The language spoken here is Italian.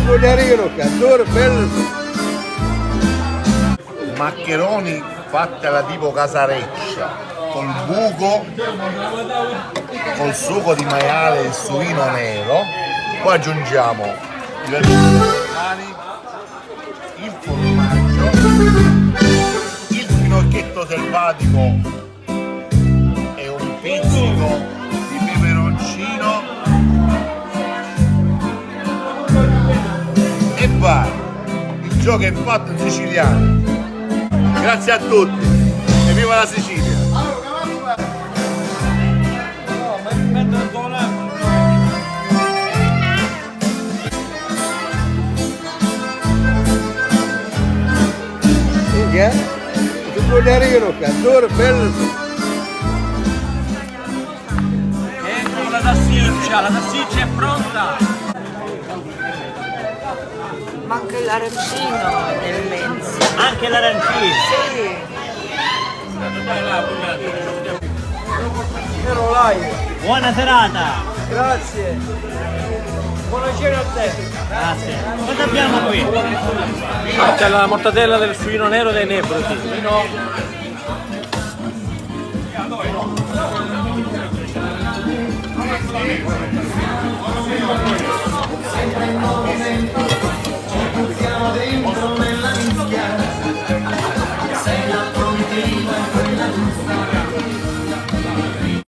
Spogliarino, cazzone, bello. Maccheroni fatti alla tipo casareccia, col buco, col sugo di maiale e suino nero. Poi aggiungiamo i verduri, il formaggio, il finocchietto selvatico e un pizzico di peperoncino e vai, il gioco è fatto in siciliano. Grazie a tutti e viva la Sicilia! Spogliarino, cazzone, bello. Ecco la salsiccia è pronta! Manca l'arancino nel mezzo. Anche l'arancino! Sì. Buona serata! Grazie. Buonasera a te. Grazie! Cosa abbiamo qui? C'è la mortadella del suino nero dei Nebrodi.